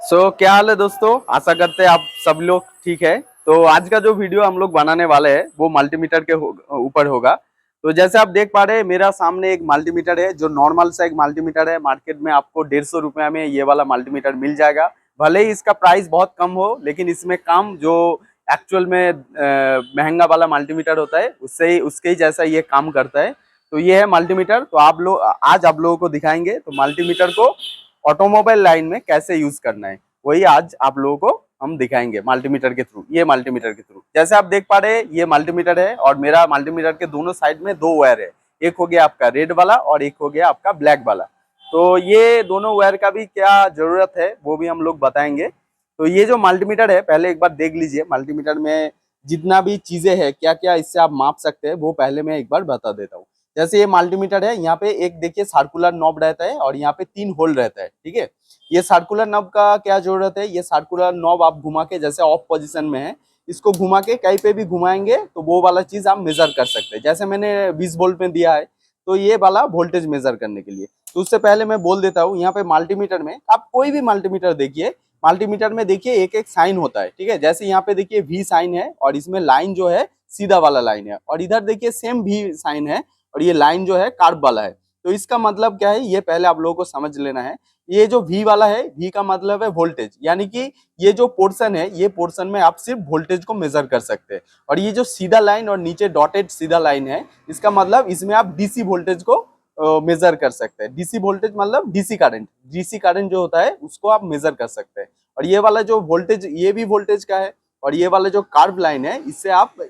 क्या हाल है दोस्तों। आशा करते हैं आप सब लोग ठीक है। तो आज का जो वीडियो हम लोग बनाने वाले हैं वो मल्टीमीटर के ऊपर होगा। तो जैसे आप देख पा रहे हैं मेरा सामने एक मल्टीमीटर है जो नॉर्मल सा एक मल्टीमीटर है। मार्केट में आपको 150 रुपये में ये वाला मल्टीमीटर मिल जाएगा। भले ही इसका प्राइस बहुत कम हो लेकिन इसमें काम जो एक्चुअल में महंगा वाला मल्टीमीटर होता है उससे ही उसके ही जैसा ये काम करता है। तो ये है मल्टीमीटर। तो आप लोग आज आप लोगों को दिखाएंगे तो मल्टीमीटर को ऑटोमोबाइल लाइन में कैसे यूज करना है वही आज आप लोगों को हम दिखाएंगे मल्टीमीटर के थ्रू। ये मल्टीमीटर के थ्रू जैसे आप देख पा रहे हैं ये मल्टीमीटर है और मेरा मल्टीमीटर के दोनों साइड में दो वायर है। एक हो गया आपका रेड वाला और एक हो गया आपका ब्लैक वाला। तो ये दोनों वायर का भी क्या जरूरत है वो भी हम लोग बताएंगे। तो ये जो मल्टीमीटर है पहले एक बार देख लीजिए। मल्टीमीटर में जितना भी चीजें हैं क्या क्या इससे आप माप सकते हैं वो पहले मैं एक बार बता देता हूँ। जैसे ये मल्टीमीटर है यहाँ पे एक देखिए सर्कुलर नॉब रहता है और यहाँ पे 3 होल रहता है। ठीक है, ये सर्कुलर नॉब का क्या जरूरत है, ये सर्कुलर नॉब आप घुमा के जैसे ऑफ पोजीशन में है इसको घुमा के कहीं पे भी घुमाएंगे तो वो वाला चीज आप मेजर कर सकते हैं। जैसे मैंने 20 वोल्ट में दिया है तो ये वाला वोल्टेज मेजर करने के लिए। तो उससे पहले मैं बोल देता हूँ यहाँ पे मल्टीमीटर में आप कोई भी मल्टीमीटर देखिए, मल्टीमीटर में देखिए एक एक साइन होता है। ठीक है, जैसे यहाँ पे देखिए वी साइन है और इसमें लाइन जो है सीधा वाला लाइन है और इधर देखिए सेम वी साइन है और ये लाइन जो है कार्ब वाला है। तो इसका मतलब क्या है ये पहले आप लोगों को समझ लेना है। ये जो V वाला है V का मतलब है वोल्टेज, यानी कि ये जो पोर्शन है ये पोर्शन में आप सिर्फ वोल्टेज को मेजर कर सकते हैं। और ये जो सीधा लाइन और नीचे डॉटेड सीधा लाइन है इसका मतलब इसमें आप डीसी वोल्टेज को मेजर कर सकते हैं। डीसी वोल्टेज मतलब डीसी करंट जो होता है उसको आप मेजर कर सकते हैं। और ये वाला जो वोल्टेज ये भी वोल्टेज का है और ये वाला जो कार्ब लाइन है इससे आप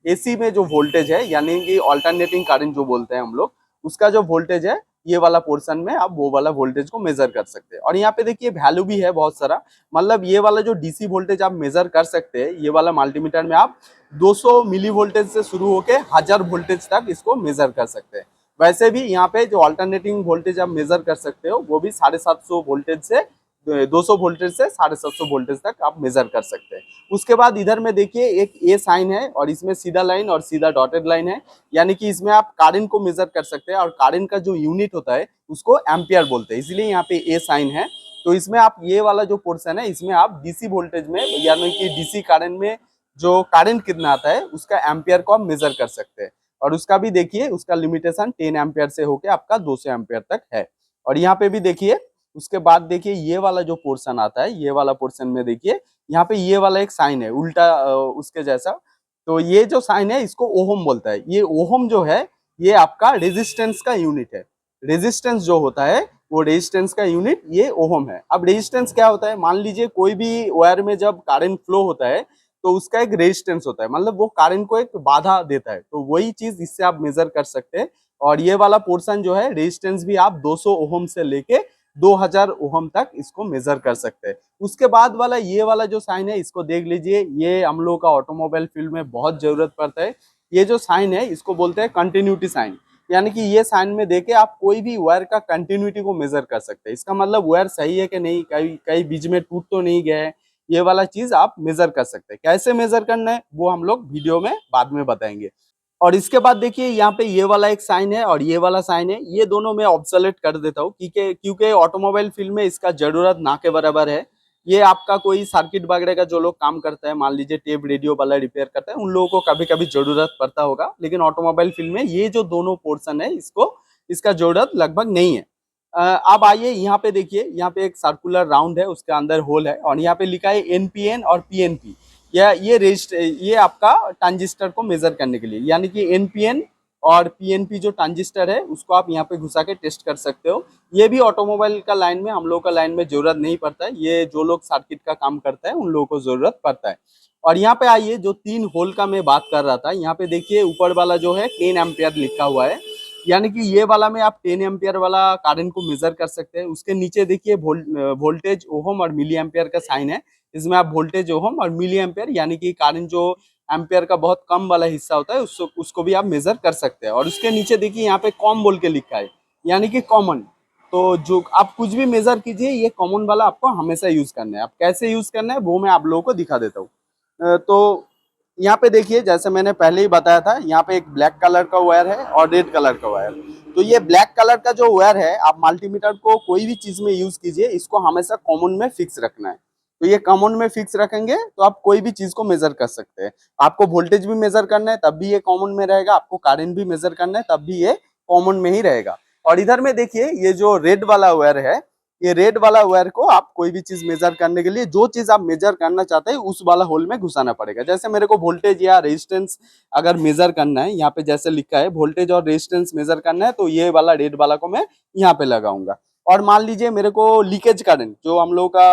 एसी में जो वोल्टेज है यानी कि अल्टरनेटिंग करंट जो बोलते हैं हम लोग उसका जो वोल्टेज है ये वाला पोर्शन में आप वो वाला वोल्टेज को मेजर कर सकते हैं। और यहाँ पे देखिए वैल्यू भी है बहुत सारा, मतलब ये वाला जो डीसी वोल्टेज आप मेजर कर सकते हैं ये वाला मल्टीमीटर में आप 200 मिली वोल्टेज से शुरू होके 1000 वोल्टेज तक इसको मेजर कर सकते हैं। वैसे भी यहाँ पे जो अल्टरनेटिंग वोल्टेज आप मेजर कर सकते हो वो भी 750 वोल्टेज से 200 वोल्टेज से 750 वोल्टेज तक आप मेजर कर सकते हैं। उसके बाद इधर में देखिए एक ए साइन है और इसमें सीधा लाइन और सीधा डॉटेड लाइन है, यानी कि इसमें आप करंट को मेजर कर सकते हैं और करंट का जो यूनिट होता है उसको एम्पियर बोलते हैं, इसलिए यहाँ पे ए साइन है। तो इसमें आप ये वाला जो पोर्शन है इसमें आप डीसी वोल्टेज में यानी कि डीसी करंट में जो करंट कितना आता है उसका एम्पियर को आप मेजर कर सकते हैं। और उसका भी देखिए उसका लिमिटेशन 10 एम्पियर से होके आपका 200 एम्पियर तक है। और यहाँ पे भी देखिए उसके बाद देखिए ये वाला जो पोर्शन आता है ये वाला पोर्शन में देखिए यहाँ पे ये वाला एक साइन है उल्टा उसके जैसा। तो ये जो साइन है इसको ओहम बोलता है। ये ओहम जो है ये आपका रेजिस्टेंस का यूनिट है। रेजिस्टेंस जो होता है वो रेजिस्टेंस का यूनिट ये ओहम है। अब रेजिस्टेंस क्या होता है, मान लीजिए कोई भी वायर में जब करंट फ्लो होता है तो उसका एक रेजिस्टेंस होता है, मतलब वो करंट को एक बाधा देता है। तो वही चीज इससे आप मेजर कर सकते हैं। और ये वाला पोर्शन जो है रेजिस्टेंस भी आप 200 ओहम से लेके 2000 ओहम तक इसको मेजर कर सकते हैं। उसके बाद वाला ये वाला जो साइन है इसको देख लीजिए, ये हम लोग का ऑटोमोबाइल फील्ड में बहुत जरूरत पड़ता है। ये जो साइन है इसको बोलते हैं कंटिन्यूटी साइन, यानी कि ये साइन में देके आप कोई भी वायर का कंटिन्यूटी को मेजर कर सकते हैं। इसका मतलब वायर सही है कि नहीं, कहीं कहीं बीच में टूट तो नहीं गया है, ये वाला चीज आप मेजर कर सकते हैं। कैसे मेजर करना है वो हम लोग वीडियो में बाद में बताएंगे। और इसके बाद देखिए यहाँ पे ये वाला एक साइन है और ये वाला साइन है, ये दोनों मैं ऑब्सोलेट कर देता हूँ क्योंकि ऑटोमोबाइल फील्ड में इसका जरूरत ना के बराबर है। ये आपका कोई सर्किट वगैरह का जो लोग काम करता है, मान लीजिए टेप रेडियो वाला रिपेयर करता है, उन लोगों को कभी कभी जरूरत पड़ता होगा, लेकिन ऑटोमोबाइल फील्ड में ये जो दोनों पोर्शन है इसको इसका जरूरत लगभग नहीं है। अब आइए यहाँ पे देखिए, यहाँ पे एक सर्कुलर राउंड है उसके अंदर होल है और यहाँ पे लिखा है एनपीएन और पीएनपी। या ये आपका ट्रांजिस्टर को मेजर करने के लिए, यानी कि एनपीएन और पीएनपी जो ट्रांजिस्टर है उसको आप यहाँ पे घुसा के टेस्ट कर सकते हो। ये भी ऑटोमोबाइल का लाइन में, हम लोग का लाइन में जरूरत नहीं पड़ता है, ये जो लोग सर्किट का काम करता है उन लोगों को जरूरत पड़ता है। और यहाँ पे आइए जो 3 होल का मैं बात कर रहा था, यहाँ पे देखिए ऊपर वाला जो है 10 एम्पियर लिखा हुआ है, यानी कि ये वाला में आप 10 एम्पियर वाला करंट को मेजर कर सकते हैं। उसके नीचे देखिए वोल्टेज ओहम और मिली एम्पियर का साइन है, इसमें आप वोल्टेज ओहम और मिली एम्पियर यानी कि करंट जो एम्पियर का बहुत कम वाला हिस्सा होता है उसको भी आप मेजर कर सकते हैं। और उसके नीचे देखिए यहाँ पे कॉम बोल के लिखा है, यानी कि कॉमन। तो जो आप कुछ भी मेजर कीजिए ये कॉमन वाला आपको हमेशा यूज करना है। आप कैसे यूज करना है वो मैं आप लोगों को दिखा देता हूँ। तो यहाँ पे देखिए जैसे मैंने पहले ही बताया था, यहाँ पे एक ब्लैक कलर का वायर है और रेड कलर का वायर। तो ये ब्लैक कलर का जो वायर है, आप मल्टीमीटर को कोई भी चीज में यूज कीजिए, इसको हमेशा कॉमन में फिक्स रखना है। तो ये कॉमन में फिक्स रखेंगे तो आप कोई भी चीज को मेजर कर सकते हैं। आपको वोल्टेज भी मेजर करना है तब भी ये कॉमन में रहेगा, आपको करंट भी मेजर करना है तब भी ये कॉमन में ही रहेगा। और इधर में देखिए ये जो रेड वाला वायर है, ये रेड वाला वायर को आप कोई भी चीज मेजर करने के लिए, जो चीज आप मेजर करना चाहते हैं उस वाला होल में घुसाना पड़ेगा। जैसे मेरे को वोल्टेज या रेजिस्टेंस अगर मेजर करना है, यहाँ पे जैसे लिखा है वोल्टेज और रेजिस्टेंस मेजर करना है, तो ये वाला रेड वाला को मैं यहाँ पे लगाऊंगा। और मान लीजिए मेरे को लीकेज करंट, जो हम लोग का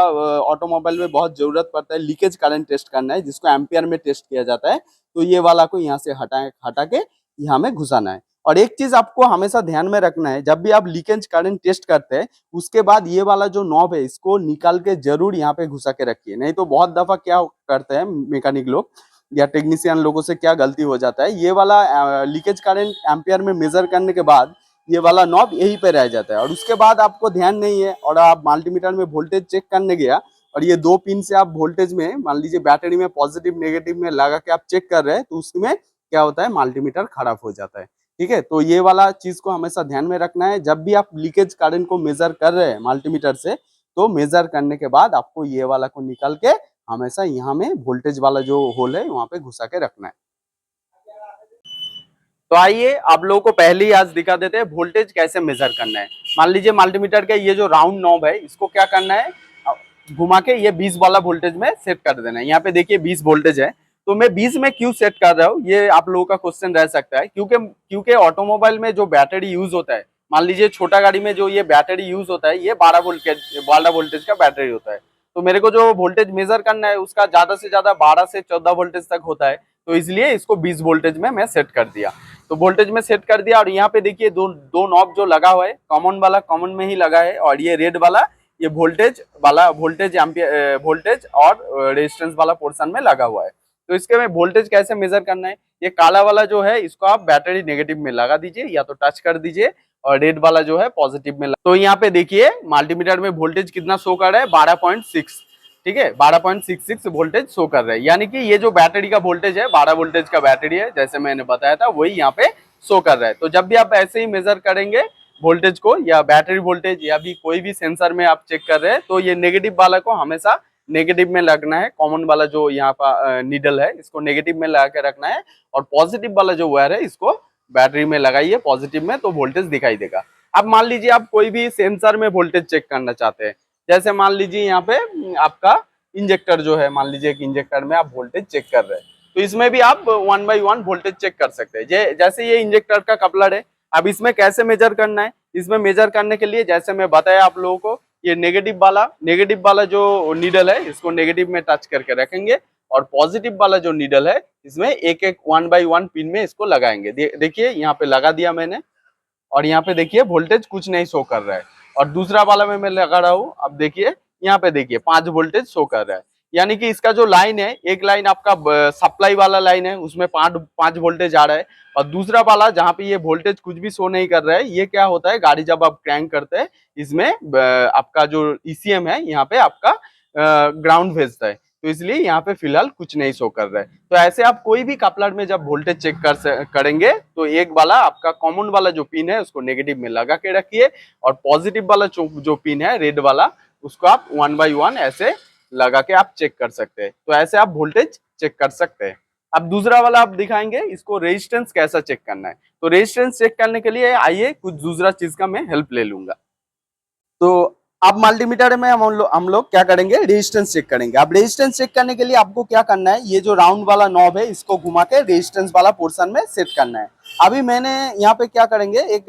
ऑटोमोबाइल में बहुत जरूरत पड़ता है, लीकेज करंट टेस्ट करना है, जिसको एम्पियर में टेस्ट किया जाता है, तो ये वाला को यहाँ से हटा के यहाँ में घुसाना है। और एक चीज आपको हमेशा ध्यान में रखना है, जब भी आप लीकेज करंट टेस्ट करते हैं उसके बाद ये वाला जो नॉब है इसको निकाल के जरूर यहाँ पे घुसा के रखिए। नहीं तो बहुत दफा क्या करते हैं मैकेनिक लोग या टेक्नीशियन लोगों से क्या गलती हो जाता है, ये वाला लीकेज करंट एम्पियर में मेजर करने के बाद ये वाला नॉब यहीं पे रह जाता है, और उसके बाद आपको ध्यान नहीं है और आप मल्टीमीटर में वोल्टेज चेक करने गया और ये दो पिन से आप वोल्टेज में, मान लीजिए बैटरी में पॉजिटिव नेगेटिव में लगा के आप चेक कर रहे हैं, तो उसमें क्या होता है, मल्टीमीटर खराब हो जाता है। ठीक है, तो ये वाला चीज को हमेशा ध्यान में रखना है। जब भी आप लीकेज करंट को मेजर कर रहे हैं मल्टीमीटर से, तो मेजर करने के बाद आपको ये वाला को निकाल के हमेशा यहाँ में वोल्टेज वाला जो होल है वहां पे घुसा के रखना है। तो आइए आप लोगों को पहले ही आज दिखा देते हैं वोल्टेज कैसे मेजर करना है। मान लीजिए मल्टीमीटर के ये जो राउंड नॉब है इसको क्या करना है, घुमा के ये 20 वाला वोल्टेज में सेट कर देना है। यहाँ पे देखिए 20 वोल्टेज है, तो मैं 20 में क्यों सेट कर रहा हूँ, ये आप लोगों का क्वेश्चन रह सकता है। क्योंकि ऑटोमोबाइल में जो बैटरी यूज होता है, मान लीजिए छोटा गाड़ी में जो ये बैटरी यूज होता है, ये 12 वोल्टेज का बैटरी होता है। तो मेरे को जो वोल्टेज मेजर करना है उसका ज्यादा से ज्यादा 12 से 14 वोल्टेज तक होता है, तो इसलिए इसको 20 वोल्टेज में मैं सेट कर दिया। तो वोल्टेज में सेट कर दिया, और यहाँ पे देखिए दो नॉब जो लगा हुआ है, कॉमन वाला कॉमन में ही लगा है, और ये रेड वाला ये वोल्टेज वाला वोल्टेज और रेजिस्टेंस वाला पोर्शन में लगा हुआ है। तो इसके में वोल्टेज कैसे मेजर करना है, ये काला वाला जो है इसको आप बैटरी नेगेटिव में लगा दीजिए या तो टच कर दीजिए, और रेड वाला जो है पॉजिटिव में। तो यहाँ पे देखिए मल्टीमीटर में वोल्टेज कितना शो कर रहा है, 12.6। ठीक है, 12.66 वोल्टेज शो कर रहा है, यानी कि ये जो बैटरी का वोल्टेज है 12 वोल्टेज का बैटरी है, जैसे मैंने बताया था वही यहाँ पे शो कर रहा है। तो जब भी आप ऐसे ही मेजर करेंगे वोल्टेज को, या बैटरी वोल्टेज या भी कोई भी सेंसर में आप चेक कर रहे हैं, तो ये नेगेटिव वाला को हमेशा नेगेटिव में लगना है। कॉमन वाला जो यहाँ पर नीडल है इसको नेगेटिव में लगा के रखना है, और पॉजिटिव वाला जो वायर है इसको बैटरी में लगाइए पॉजिटिव में, तो वोल्टेज दिखाई देगा। अब मान लीजिए आप कोई भी सेंसर में वोल्टेज चेक करना चाहते हैं, जैसे मान लीजिए यहाँ पे आपका इंजेक्टर जो है, मान लीजिए एक इंजेक्टर में आप वोल्टेज चेक कर रहे हैं, तो इसमें भी आप 1 बाई 1 वोल्टेज चेक कर सकते हैं। जैसे ये इंजेक्टर का कपलर है, अब इसमें कैसे मेजर करना है, इसमें मेजर करने के लिए जैसे मैं बताया आप लोगों को, ये नेगेटिव वाला जो नीडल है इसको नेगेटिव में टच करके रखेंगे, और पॉजिटिव वाला जो नीडल है इसमें एक 1 बाई 1 पिन में इसको लगाएंगे। देखिए यहाँ पे लगा दिया मैंने, और यहाँ पे देखिए वोल्टेज कुछ नहीं शो कर रहा है, और दूसरा वाला में मैं लगा रहा हूँ। अब देखिए यहाँ पे देखिए 5 वोल्टेज शो कर रहा है, यानी कि इसका जो लाइन है, एक लाइन आपका सप्लाई वाला लाइन है उसमें 5 वोल्टेज आ रहा है, और दूसरा वाला जहाँ पे ये वोल्टेज कुछ भी शो नहीं कर रहा है, ये क्या होता है, गाड़ी जब आप क्रैंक करते हैं इसमें आपका जो ईसीएम है यहाँ पे आपका ग्राउंड भेजता है, तो इसलिए यहाँ पे फिलहाल कुछ नहीं शो कर रहा है। तो ऐसे आप कोई भी कपलर में जब वोल्टेज चेक करेंगे, तो एक वाला आपका कॉमन वाला जो पिन है उसको नेगेटिव में लगा के रखिए, और पॉजिटिव वाला जो पिन है रेड वाला उसको आप 1 बाई 1 ऐसे लगा के आप चेक कर सकते हैं। तो ऐसे आप वोल्टेज चेक कर सकते हैं। अब दूसरा वाला आप दिखाएंगे, इसको रेजिस्टेंस कैसा चेक करना है। तो रेजिस्टेंस चेक करने के लिए आइए कुछ दूसरा चीज का मैं हेल्प ले लूंगा। तो अब मल्टीमीटर में हम लोग क्या करेंगे, रेजिस्टेंस चेक करेंगे। अब रेजिस्टेंस चेक करने के लिए आपको क्या करना है, ये जो राउंड वाला नॉब है इसको घुमा के रेजिस्टेंस वाला पोर्शन में सेट करना है। अभी मैंने यहाँ पे क्या करेंगे, एक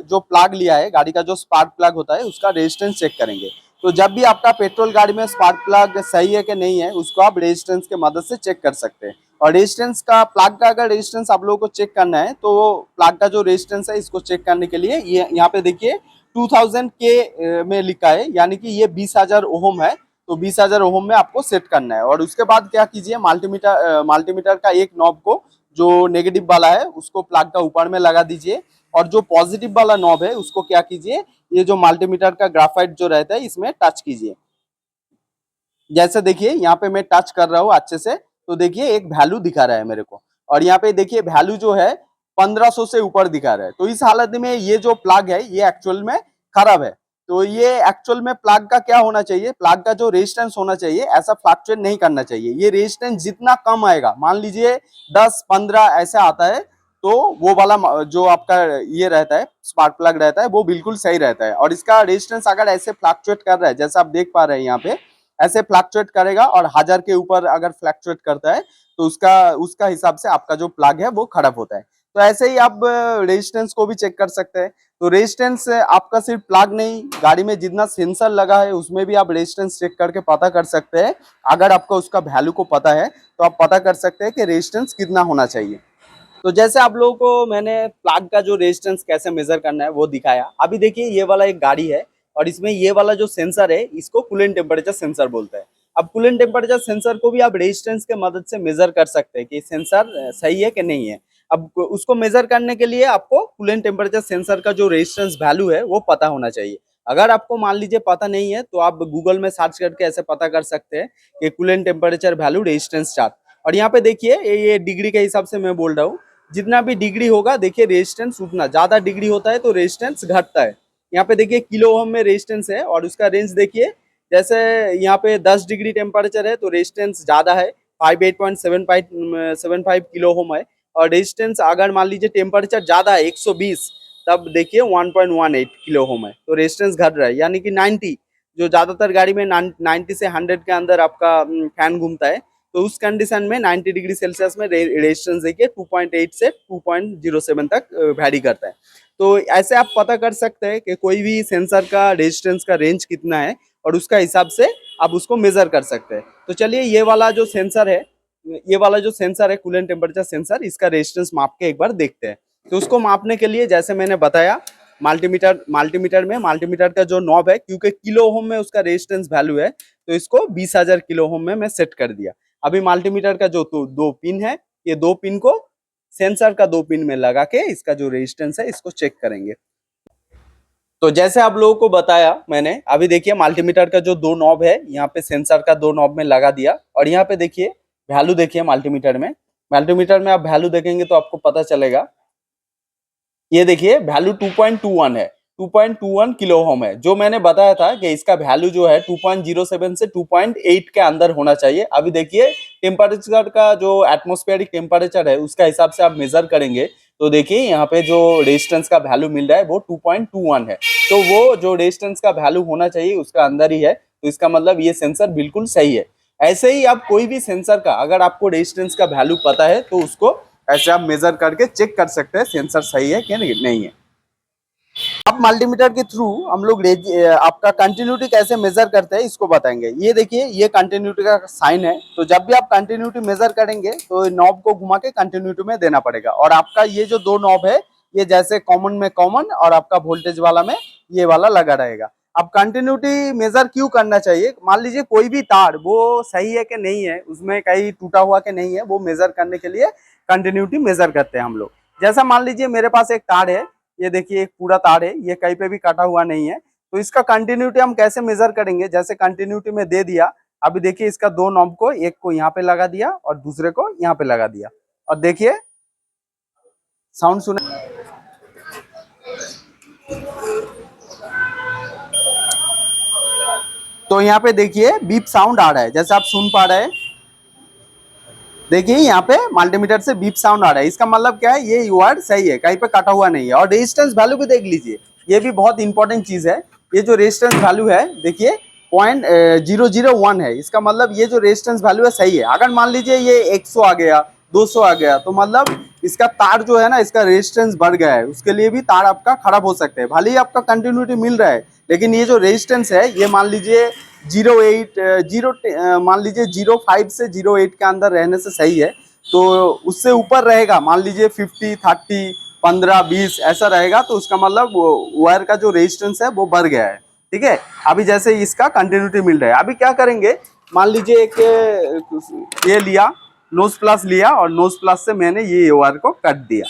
जो प्लग लिया है गाड़ी का, जो स्पार्क प्लग होता है उसका रेजिस्टेंस चेक करेंगे। तो जब भी आपका पेट्रोल गाड़ी में स्पार्क प्लग सही है कि नहीं है, उसको आप रेजिस्टेंस के मदद से चेक कर सकते हैं। और रेजिस्टेंस का, प्लग का अगर रेजिस्टेंस आप लोगों को चेक करना है, तो प्लग का जो रेजिस्टेंस है इसको चेक करने के लिए ये यहाँ पे देखिए 2000 के में लिखा है, यानी कि ये 20,000 ओम है। तो 20,000 ओम में आपको सेट करना है। और उसके बाद क्या कीजिए, मल्टीमीटर का एक नॉब को, जो नेगेटिव वाला है उसको प्लग का ऊपर में लगा दीजिए, और जो पॉजिटिव वाला नॉब है उसको क्या कीजिए, ये जो मल्टीमीटर का ग्राफाइट जो रहता है इसमें टच कीजिए। जैसे देखिए यहाँ पे मैं टच कर रहा हूँ अच्छे से, तो देखिए एक वैल्यू दिखा रहा है मेरे को, और यहाँ पे देखिए वैल्यू जो है 1500 से ऊपर दिखा रहा है। तो इस हालत में ये जो प्लग है ये एक्चुअल में खराब है। तो ये एक्चुअल में प्लग का क्या होना चाहिए, प्लग का जो रेजिस्टेंस होना चाहिए ऐसा फ्लक्चुएट नहीं करना चाहिए। ये रेजिस्टेंस जितना कम आएगा, मान लीजिए 10-15 ऐसा आता है, तो वो वाला जो आपका ये रहता है स्पार्क प्लग रहता है वो बिल्कुल सही रहता है। और इसका रेजिस्टेंस अगर ऐसे फ्लक्चुएट कर रहा है जैसे आप देख पा रहे हैं यहाँ पे, ऐसे फ्लक्चुएट करेगा और 1000 के ऊपर अगर फ्लक्चुएट करता है तो उसका हिसाब से आपका जो प्लग है वो खराब होता है। तो ऐसे ही आप रेजिस्टेंस को भी चेक कर सकते हैं। तो रेजिस्टेंस आपका सिर्फ प्लग नहीं, गाड़ी में जितना सेंसर लगा है उसमें भी आप रेजिस्टेंस चेक करके पता कर सकते हैं। अगर आपको उसका वैल्यू को पता है तो आप पता कर सकते हैं कि रेजिस्टेंस कितना होना चाहिए। तो जैसे आप लोगों को मैंने प्लग का जो रेजिस्टेंस कैसे मेजर करना है वो दिखाया। अभी देखिए ये वाला एक गाड़ी है और इसमें ये वाला जो सेंसर है इसको कूलेंट टेम्परेचर सेंसर बोलते हैं। अब कूलेंट टेम्परेचर सेंसर को भी आप रेजिस्टेंस के मदद से मेजर कर सकते हैं कि सेंसर सही है कि नहीं है। अब उसको मेजर करने के लिए आपको कूलेंट टेम्परेचर सेंसर का जो रेजिस्टेंस वैल्यू है वो पता होना चाहिए। अगर आपको मान लीजिए पता नहीं है तो आप गूगल में सर्च करके ऐसे पता कर सकते हैं कि coolant temperature value resistance chart. और यहाँ पे देखिए ये डिग्री के हिसाब से मैं बोल रहा हूँ, जितना भी डिग्री होगा देखिए रेजिस्टेंस उतना, ज्यादा डिग्री होता है तो रेजिस्टेंस घटता है। यहाँ पे देखिए किलो ओम में रेजिस्टेंस है और उसका रेंज देखिए, जैसे यहाँ पे 10 डिग्री टेम्परेचर है तो रेजिस्टेंस ज्यादा है, 58.75 किलो ओम है। और रेजिस्टेंस अगर मान लीजिए टेम्परेचर ज्यादा है 120, तब देखिए 1.18 किलो ओम है, तो रेजिस्टेंस घट रहा है। यानी कि 90, जो ज्यादातर गाड़ी में 90 से 100 के अंदर आपका फैन घूमता है, तो उस कंडीशन में 90 डिग्री सेल्सियस में रेजिस्टेंस देखिए 2.8 से 2.07 तक वैरी करता है। तो ऐसे आप पता कर सकते हैं कि कोई भी सेंसर का रेजिस्टेंस का रेंज कितना है और उसका हिसाब से आप उसको मेजर कर सकते हैं। तो चलिए ये वाला जो सेंसर है, ये वाला जो सेंसर है कूलेंट टेम्परेचर सेंसर, इसका रेजिस्टेंस माप के एक बार देखते हैं। तो उसको मापने के लिए जैसे मैंने बताया, मल्टीमीटर का जो नॉब है, क्योंकि किलो ओम में उसका रेजिस्टेंस वैल्यू है तो इसको 20,000 किलो ओम में मैं सेट कर दिया। अभी मल्टीमीटर का जो दो पिन है, ये दो पिन को सेंसर का दो पिन में लगा के इसका जो रेजिस्टेंस है इसको चेक करेंगे। तो जैसे आप लोगों को बताया मैंने, अभी देखिए मल्टीमीटर का जो दो नॉब है यहाँ पे सेंसर का दो नॉब में लगा दिया और यहाँ पे देखिए वैल्यू देखिए मल्टीमीटर में आप वैल्यू देखेंगे तो आपको पता चलेगा। ये देखिए वैल्यू 2.21 है, 2.21 किलो ओम है। जो मैंने बताया था कि इसका वैल्यू जो है 2.07 से 2.8 के अंदर होना चाहिए। अभी देखिए टेम्परेचर का जो एटमॉस्फेरिक टेम्परेचर है उसका हिसाब से आप मेजर करेंगे तो देखिए यहाँ पे जो रेजिस्टेंस का वैल्यू मिल रहा है वो 2.21 है। तो वो जो रेजिस्टेंस का वैल्यू होना चाहिए उसका अंदर ही है, तो इसका मतलब ये सेंसर बिल्कुल सही है। ऐसे ही आप कोई भी सेंसर का अगर आपको रेजिस्टेंस का वैल्यू पता है तो उसको ऐसे आप मेजर करके चेक कर सकते हैं सेंसर सही है कि नहीं है। अब मल्टीमीटर के थ्रू हम लोग आपका कंटिन्यूटी कैसे मेजर करते हैं इसको बताएंगे। ये देखिए ये कंटिन्यूटी का साइन है, तो जब भी आप कंटिन्यूटी मेजर करेंगे तो नॉब को घुमा के कंटिन्यूटी में देना पड़ेगा। और आपका ये जो दो नॉब है ये जैसे कॉमन में कॉमन और आपका वोल्टेज वाला में ये वाला लगा रहेगा। अब कंटिन्यूटी मेजर क्यों करना चाहिए, मान लीजिए कोई भी तार वो सही है कि नहीं है, उसमें कहीं टूटा हुआ कि नहीं है, वो मेजर करने के लिए कंटिन्यूटी मेजर करते हैं हम लोग। जैसा मान लीजिए मेरे पास एक तार है, ये देखिए एक पूरा तार है, ये कहीं पे भी कटा हुआ नहीं है, तो इसका कंटिन्यूटी हम कैसे मेजर करेंगे। जैसे कंटिन्यूटी में दे दिया, अभी देखिए इसका दो नॉब को, एक को यहाँ पे लगा दिया और दूसरे को यहाँ पे लगा दिया, और देखिए साउंड सुने, तो यहाँ पे देखिए बीप साउंड आ रहा है, जैसे आप सुन पा रहे हैं। देखिए यहाँ पे मल्टीमीटर से बीप साउंड आ रहा है, इसका मतलब क्या है, ये यूआर सही है, कहीं पे कटा हुआ नहीं है। और रेजिस्टेंस वैल्यू भी देख लीजिए, ये भी बहुत इंपॉर्टेंट चीज है। ये जो रेजिस्टेंस वैल्यू है देखिए 0.001 है, इसका मतलब ये जो रेजिस्टेंस वैल्यू है सही है। अगर मान लीजिए ये 100 आ गया, 200 आ गया, तो मतलब इसका तार जो है ना, इसका रेजिस्टेंस बढ़ गया है, उसके लिए भी तार आपका खराब हो सकता है। भले ही आपका कंटिन्यूटी मिल रहा है, लेकिन ये जो रेजिस्टेंस है ये मान लीजिए 0.5 से 0.8 के अंदर रहने से सही है। तो उससे ऊपर रहेगा, मान लीजिए 50, 30, 15, 20 ऐसा रहेगा, तो उसका मतलब वायर का जो रेजिस्टेंस है वो बढ़ गया है। ठीक है, अभी जैसे इसका कंटिन्यूटी मिल रहा है, अभी क्या करेंगे, मान लीजिए एक ये लिया, नोज प्लस लिया, और नोज प्लस से मैंने ये वायर को कट दिया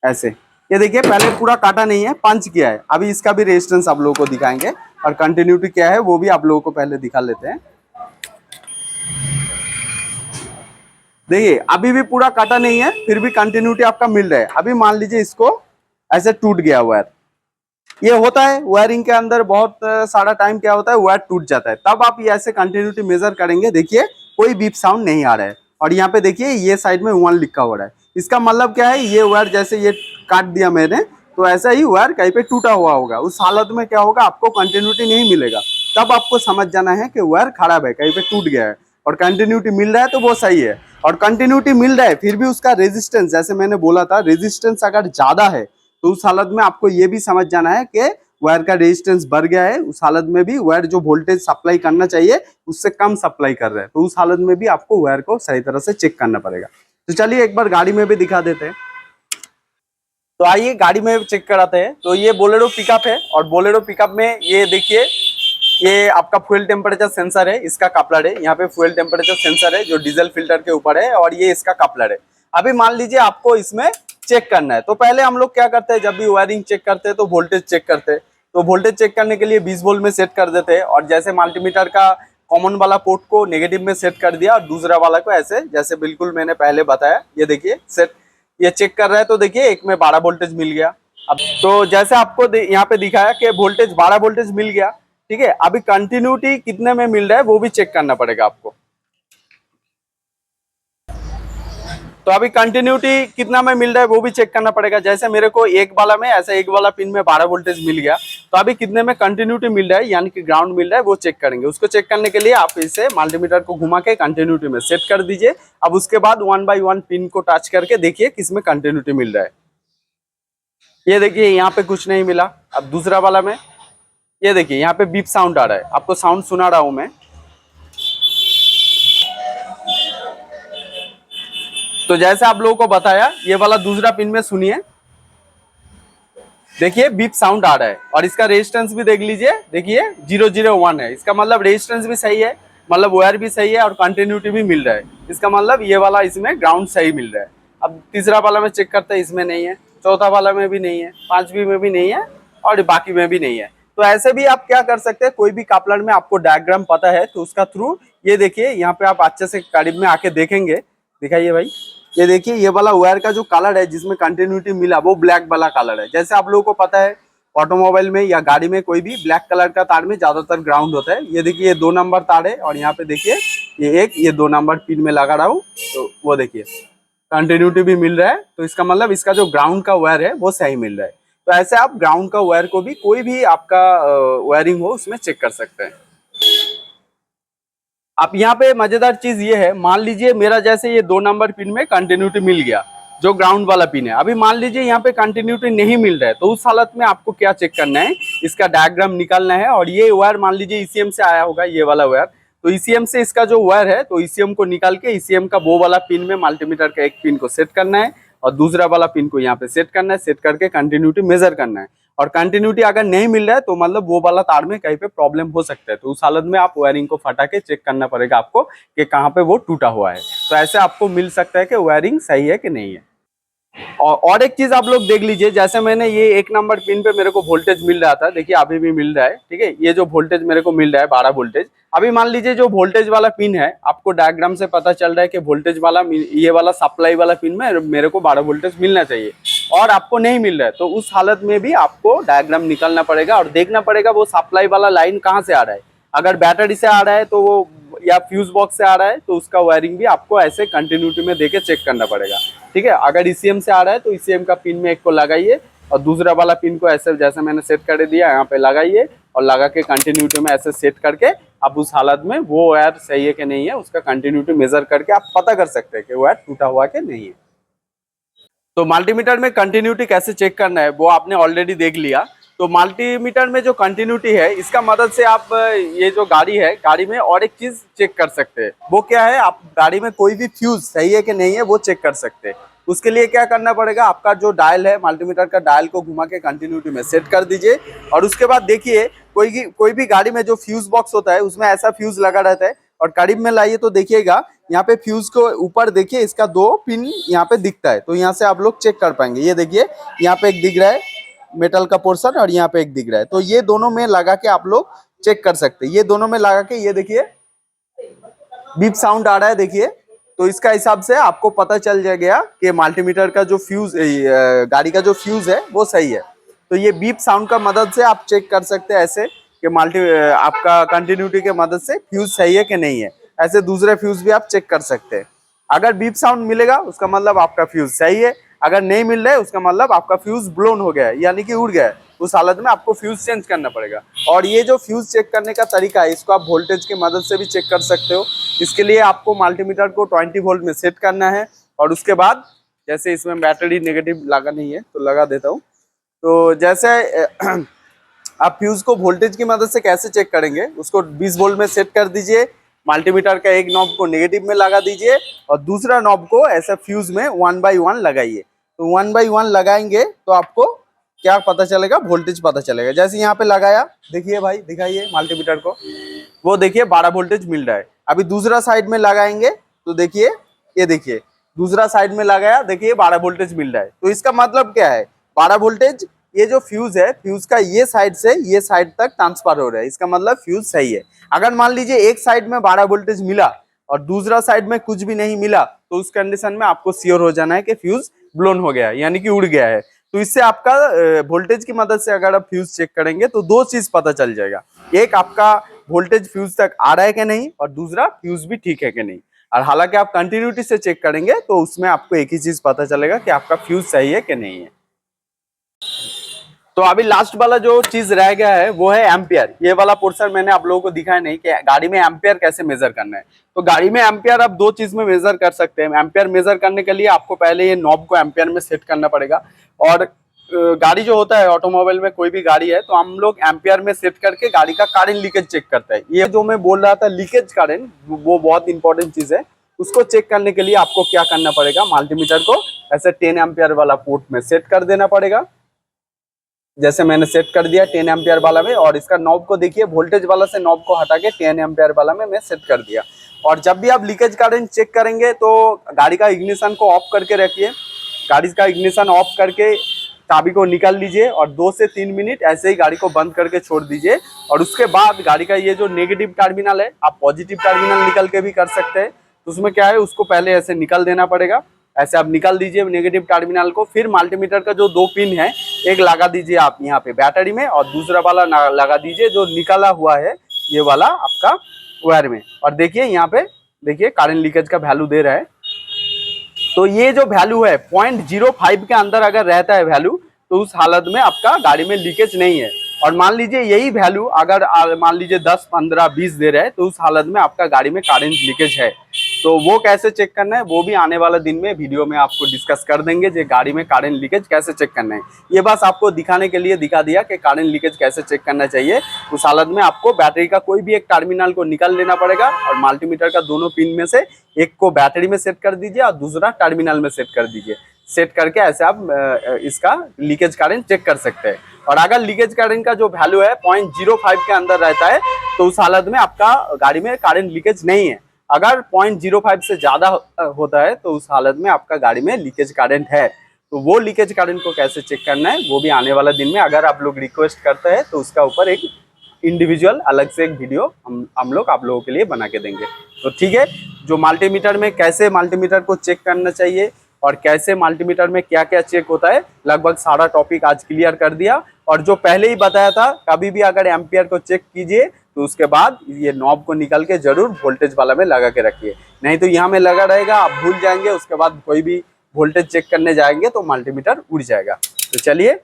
ऐसे। ये देखिए पहले पूरा काटा नहीं है, पंच किया है। अभी इसका भी रेजिस्टेंस आप लोगों को दिखाएंगे और कंटिन्यूटी क्या है वो भी आप लोगों को पहले दिखा लेते हैं। देखिए अभी भी पूरा काटा नहीं है, फिर भी कंटिन्यूटी आपका मिल रहा है। अभी मान लीजिए इसको ऐसे टूट गया वायर, ये होता है वायरिंग के अंदर बहुत सारा टाइम क्या होता है, वायर टूट जाता है। तब आप ये ऐसे कंटिन्यूटी मेजर करेंगे, देखिए कोई बीप साउंड नहीं आ रहा है। और यहाँ पे देखिए ये साइड में 1 लिखा हो रहा है, इसका मतलब क्या है, ये वायर जैसे ये काट दिया मैंने तो ऐसा ही वायर कहीं पे टूटा हुआ होगा। उस हालत में क्या होगा, आपको कंटिन्यूटी नहीं मिलेगा। तब आपको समझ जाना है कि वायर खराब है, कहीं पे टूट गया है। और कंटिन्यूटी मिल रहा है तो वो सही है। और कंटिन्यूटी मिल रहा है फिर भी उसका रेजिस्टेंस, जैसे मैंने बोला था, रेजिस्टेंस अगर ज्यादा है तो उस हालत में आपको ये भी समझ जाना है कि वायर का रेजिस्टेंस बढ़ गया है। उस हालत में भी वायर जो वोल्टेज सप्लाई करना चाहिए उससे कम सप्लाई कर रहा है, तो उस हालत में भी आपको वायर को सही तरह से चेक करना पड़ेगा। तो चलिए एक बार गाड़ी में भी दिखा देते हैं। तो आइए गाड़ी में चेक कराते हैं। तो ये बोलेरो पिकअप है, और बोलेरो पिकअप में ये देखिए, ये आपका फ्यूल टेम्परेचर सेंसर है, इसका कपलर है। यहाँ पे फ्यूल टेम्परेचर सेंसर है जो डीजल फिल्टर के ऊपर है, और ये इसका कपलर है। अभी मान लीजिए आपको इसमें चेक करना है, तो पहले हम लोग क्या करते हैं, जब भी वायरिंग चेक करते हैं तो वोल्टेज चेक करते हैं। तो वोल्टेज चेक करने के लिए 20 वोल्ट में सेट कर देते हैं, और जैसे मल्टीमीटर का कॉमन वाला पोर्ट को नेगेटिव में सेट कर दिया, और दूसरा वाला को ऐसे, जैसे बिल्कुल मैंने पहले बताया, ये देखिए सेट, ये चेक कर रहा है। तो देखिए एक में 12 वोल्टेज मिल गया। अब तो जैसे आपको यहाँ पे दिखाया कि वोल्टेज 12 वोल्टेज मिल गया, ठीक है। अभी कंटिन्यूटी कितने में मिल रहा है वो भी चेक करना पड़ेगा आपको। तो अभी कंटिन्यूटी कितना में मिल रहा है वो भी चेक करना पड़ेगा। जैसे मेरे को एक वाला में, ऐसा एक वाला पिन में 12 वोल्टेज मिल गया, तो अभी कितने में कंटिन्यूटी मिल रहा है, यानी कि ग्राउंड मिल रहा है, वो चेक करेंगे। उसको चेक करने के लिए आप इसे मल्टीमीटर को घुमा के कंटिन्यूटी में सेट कर दीजिए। अब उसके बाद 1 बाय 1 पिन को टच करके देखिए किसमें कंटिन्यूटी मिल रहा है। ये देखिए यहाँ पे कुछ नहीं मिला। अब दूसरा वाला में ये देखिए यहाँ पे बीप साउंड आ रहा है, आपको साउंड सुना रहा हूं मैं। तो जैसे आप लोगों को बताया, ये वाला दूसरा पिन में सुनिए, देखिए बीप साउंड आ रहा है। और इसका रेजिस्टेंस भी देख लीजिए, देखिए 001 है। इसका मतलब रेजिस्टेंस भी सही है, मतलब वायर भी सही है, और कंटिन्यूटी भी मिल रहा है। इसका मतलब ये वाला इसमें ग्राउंड सही मिल रहा है। अब तीसरा वाला में चेक करते हैं, इसमें नहीं है। चौथा वाला में भी नहीं है, पांचवी में भी नहीं है, और बाकी में भी नहीं है। तो ऐसे भी आप क्या कर सकते हैं, कोई भी कपलर में आपको डायग्राम पता है तो उसका थ्रू, ये देखिए यहाँ पे आप अच्छे से करीब में आके देखेंगे। दिखाइए भाई, ये देखिए ये वाला वायर का जो कलर है जिसमें कंटिन्यूटी मिला वो ब्लैक वाला कलर है। जैसे आप लोगों को पता है ऑटोमोबाइल में या गाड़ी में कोई भी ब्लैक कलर का तार में ज्यादातर ग्राउंड होता है। ये देखिए ये 2 नंबर तार है, और यहाँ पे देखिए ये 2 नंबर पिन में लगा रहा हूँ, तो वो देखिए कंटिन्यूटी भी मिल रहा है। तो इसका मतलब इसका जो ग्राउंड का वायर है वो सही मिल रहा है। तो ऐसे आप ग्राउंड का वायर को भी, कोई भी आपका वायरिंग हो उसमें चेक कर सकते हैं। अब यहाँ पे मजेदार चीज ये है, मान लीजिए मेरा जैसे ये 2 नंबर पिन में कंटिन्यूटी मिल गया, जो ग्राउंड वाला पिन है। अभी मान लीजिए यहाँ पे कंटिन्यूटी नहीं मिल रहा है, तो उस हालत में आपको क्या चेक करना है, इसका डायग्राम निकालना है। और ये वायर मान लीजिए ईसीएम से आया होगा, ये वाला वायर, तो ईसीएम से इसका जो वायर है, तो ईसीएम को निकाल के ईसीएम का वो वाला पिन में मल्टीमीटर का एक पिन को सेट करना है, और दूसरा वाला पिन को यहाँ पे सेट करना है। सेट करके कंटिन्यूटी मेजर करना है। और कंटिन्यूटी अगर नहीं मिल रहा है तो मतलब वो वाला तार में कहीं पे प्रॉब्लम हो सकता है। तो उस हालत में आप वायरिंग को फटा के चेक करना पड़ेगा आपको कि कहाँ पे वो टूटा हुआ है। तो ऐसे आपको मिल सकता है कि वायरिंग सही है कि नहीं है। और एक चीज आप लोग देख लीजिए, जैसे मैंने ये 1 नंबर पिन पे मेरे को वोल्टेज मिल रहा था, देखिए अभी भी मिल रहा है, ठीक है। ये जो वोल्टेज मेरे को मिल रहा है 12 वोल्टेज। अभी मान लीजिए जो वोल्टेज वाला पिन है, आपको डायग्राम से पता चल रहा है कि वोल्टेज वाला, ये वाला सप्लाई वाला पिन में मेरे को 12 वोल्टेज मिलना चाहिए, और आपको नहीं मिल रहा है। तो उस हालत में भी आपको डायग्राम निकालना पड़ेगा और देखना पड़ेगा वो सप्लाई वाला लाइन कहाँ से आ रहा है। अगर बैटरी से आ रहा है तो वो, या फ्यूज बॉक्स से आ रहा है, तो उसका वायरिंग भी आपको ऐसे कंटिन्यूटी में देके चेक करना पड़ेगा, ठीक है। अगर ईसीएम से आ रहा है तो ईसीएम का पिन में एक को लगाइए, और दूसरा वाला पिन को ऐसे जैसे मैंने सेट कर दिया यहाँ पे लगाइए, और लगा के कंटिन्यूटी में ऐसे सेट करके आप उस हालत में वो वायर सही है कि नहीं है, उसका कंटिन्यूटी मेजर करके आप पता कर सकते हैं कि वायर टूटा हुआ कि नहीं है। तो मल्टीमीटर में कंटिन्यूटी कैसे चेक करना है वो आपने ऑलरेडी देख लिया। तो मल्टीमीटर में जो कंटिन्यूटी है, इसका मदद से आप ये जो गाड़ी है, गाड़ी में और एक चीज चेक कर सकते हैं। वो क्या है, आप गाड़ी में कोई भी फ्यूज सही है कि नहीं है वो चेक कर सकते हैं। उसके लिए क्या करना पड़ेगा, आपका जो डायल है, मल्टीमीटर का डायल को घुमा के कंटिन्यूटी में सेट कर दीजिए। और उसके बाद देखिए कोई भी गाड़ी में जो फ्यूज बॉक्स होता है उसमें ऐसा फ्यूज लगा रहता है, और करीब में लाइए तो देखिएगा यहाँ पे फ्यूज को ऊपर देखिए, इसका 2 पिन यहाँ पे दिखता है। तो यहाँ से आप लोग चेक कर पाएंगे। ये देखिए यहाँ पे एक दिख रहा है मेटल का पोर्शन, और यहाँ पे एक दिख रहा है। तो ये दोनों में लगा के आप लोग चेक कर सकते हैं। ये दोनों में लगा के, ये देखिए बीप साउंड आ रहा है, देखिए तो इसका हिसाब से आपको पता चल जाएगा कि मल्टीमीटर का जो फ्यूज गाड़ी का जो फ्यूज है वो सही है। तो ये बीप साउंड का मदद से आप चेक कर सकते हैं ऐसे कि आपका कंटिन्यूटी के मदद से फ्यूज सही है कि नहीं है। ऐसे दूसरे फ्यूज भी आप चेक कर सकते हैं। अगर बीप साउंड मिलेगा उसका मतलब आपका फ्यूज सही है, अगर नहीं मिल रहा है उसका मतलब आपका फ्यूज ब्लोन हो गया है, यानी कि उड़ गया है। उस हालत में आपको फ्यूज चेंज करना पड़ेगा। और ये जो फ्यूज चेक करने का तरीका है इसको आप वोल्टेज की मदद से भी चेक कर सकते हो। इसके लिए आपको मल्टीमीटर को 20 वोल्ट में सेट करना है और उसके बाद जैसे इसमें बैटरी नेगेटिव लगा नहीं है तो लगा देता हूँ। तो जैसे आप फ्यूज को वोल्टेज की मदद से कैसे चेक करेंगे, उसको 20 वोल्ट में सेट कर दीजिए। मल्टीमीटर का एक नॉब को नेगेटिव में लगा दीजिए और दूसरा नॉब को ऐसा फ्यूज में 1 बाई 1 लगाइए। तो 1 बाई 1 लगाएंगे तो आपको क्या पता चलेगा, वोल्टेज पता चलेगा। जैसे यहाँ पे लगाया, देखिए भाई दिखाइए मल्टीमीटर को, वो देखिए 12 वोल्टेज मिल रहा है। अभी दूसरा साइड में लगाएंगे तो देखिए, ये देखिए दूसरा साइड में लगाया, देखिए 12 वोल्टेज मिल रहा है। तो इसका मतलब क्या है, 12 वोल्टेज ये जो फ्यूज है, फ्यूज का ये साइड से ये साइड तक ट्रांसफर हो रहा है, इसका मतलब फ्यूज सही है। अगर मान लीजिए एक साइड में 12 वोल्टेज मिला और दूसरा साइड में कुछ भी नहीं मिला तो उस कंडीशन में आपको श्योर हो जाना है कि फ्यूज ब्लोन हो गया है, यानी कि उड़ गया है। तो इससे आपका वोल्टेज की मदद से अगर आप फ्यूज चेक करेंगे तो दो चीज पता चल जाएगा, एक आपका वोल्टेज फ्यूज तक आ रहा है कि नहीं और दूसरा फ्यूज भी ठीक है कि नहीं। और हालांकि आप कंटिन्यूटी से चेक करेंगे तो उसमें आपको एक ही चीज पता चलेगा कि आपका फ्यूज सही है कि नहीं है। तो अभी लास्ट वाला जो चीज रह गया है वो है एम्पियर। ये वाला पोर्शन मैंने आप लोगों को दिखाया नहीं कि गाड़ी में एम्पियर कैसे मेजर करना है। तो गाड़ी में एम्पियर आप दो चीज में मेजर कर सकते हैं। एम्पियर मेजर करने के लिए आपको पहले ये नॉब को एम्पियर में सेट करना पड़ेगा। और गाड़ी जो होता है, ऑटोमोबाइल में कोई भी गाड़ी है, तो हम लोग एम्पियर में सेट करके गाड़ी का करंट लीकेज चेक करते हैं। ये जो मैं बोल रहा था लीकेज करंट, वो बहुत इंपॉर्टेंट चीज है। उसको चेक करने के लिए आपको क्या करना पड़ेगा, मल्टीमीटर को ऐसे 10 एम्पियर वाला पोर्ट में सेट कर देना पड़ेगा। जैसे मैंने सेट कर दिया 10 एम्पियर वाला में, और इसका नॉब को देखिए वोल्टेज वाला से नॉब को हटा के 10 एम्पियर वाला में मैं सेट कर दिया। और जब भी आप लीकेज करंट चेक करेंगे तो गाड़ी का इग्निशन को ऑफ करके रखिए। गाड़ी का इग्निशन ऑफ करके चाबी को निकाल लीजिए और 2 से 3 मिनट ऐसे ही गाड़ी को बंद करके छोड़ दीजिए। और उसके बाद गाड़ी का ये जो नेगेटिव टर्मिनल है, आप पॉजिटिव टर्मिनल निकल के भी कर सकते हैं। तो उसमें क्या है, उसको पहले ऐसे निकाल देना पड़ेगा। ऐसे आप निकाल दीजिए नेगेटिव टर्मिनल को। फिर मल्टीमीटर का जो 2 पिन है, एक लगा दीजिए आप यहाँ पे बैटरी में और दूसरा वाला लगा दीजिए जो निकाला हुआ है ये वाला आपका वायर में। और देखिए यहाँ पे देखिए करंट लीकेज का वैल्यू दे रहा है। तो ये जो वैल्यू है 0.05 के अंदर अगर रहता है वैल्यू, तो उस हालत में आपका गाड़ी में लीकेज नहीं है। और मान लीजिए यही वैल्यू अगर मान लीजिए 10, 15, 20 दे रहे हैं, तो उस हालत में आपका गाड़ी में करंट लीकेज है। तो वो कैसे चेक करना है वो भी आने वाला दिन में वीडियो में आपको डिस्कस कर देंगे, जो गाड़ी में करंट लीकेज कैसे चेक करना है। ये बस आपको दिखाने के लिए दिखा दिया कि करंट लीकेज कैसे चेक करना चाहिए। उस हालत में आपको बैटरी का कोई भी एक टर्मिनल को निकाल लेना पड़ेगा और मल्टीमीटर का दोनों पिन में से एक को बैटरी में सेट कर दीजिए और दूसरा टर्मिनल में सेट कर दीजिए। सेट करके ऐसे आप इसका लीकेज करंट चेक कर सकते हैं। और अगर लीकेज करंट का जो वैल्यू है 0.05 के अंदर रहता है, तो उस हालत में आपका गाड़ी में करंट लीकेज नहीं है। अगर 0.05 से ज्यादा होता है तो उस हालत में आपका गाड़ी में लीकेज करंट है। तो वो लीकेज करंट को कैसे चेक करना है वो भी आने वाला दिन में, अगर आप लोग रिक्वेस्ट करते हैं तो उसका ऊपर एक इंडिविजुअल अलग से एक वीडियो हम लोग आप लोगों के लिए बना के देंगे। तो ठीक है, जो मल्टीमीटर में कैसे मल्टीमीटर को चेक करना चाहिए और कैसे मल्टीमीटर में क्या क्या चेक होता है, लगभग सारा टॉपिक आज क्लियर कर दिया। और जो पहले ही बताया था, कभी भी अगर एम्पियर को चेक कीजिए तो उसके बाद ये नॉब को निकाल के जरूर वोल्टेज वाला में लगा के रखिए, नहीं तो यहाँ में लगा रहेगा, आप भूल जाएंगे। उसके बाद कोई भी वोल्टेज चेक करने जाएंगे तो मल्टीमीटर उड़ जाएगा। तो चलिए,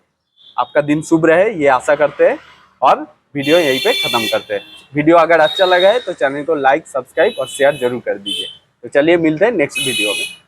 आपका दिन शुभ रहे ये आशा करते हैं और वीडियो यहीं पे खत्म करते हैं। वीडियो अगर अच्छा लगा है तो चैनल को लाइक, सब्सक्राइब और शेयर जरूर कर दीजिए। तो चलिए, मिलते हैं नेक्स्ट वीडियो में।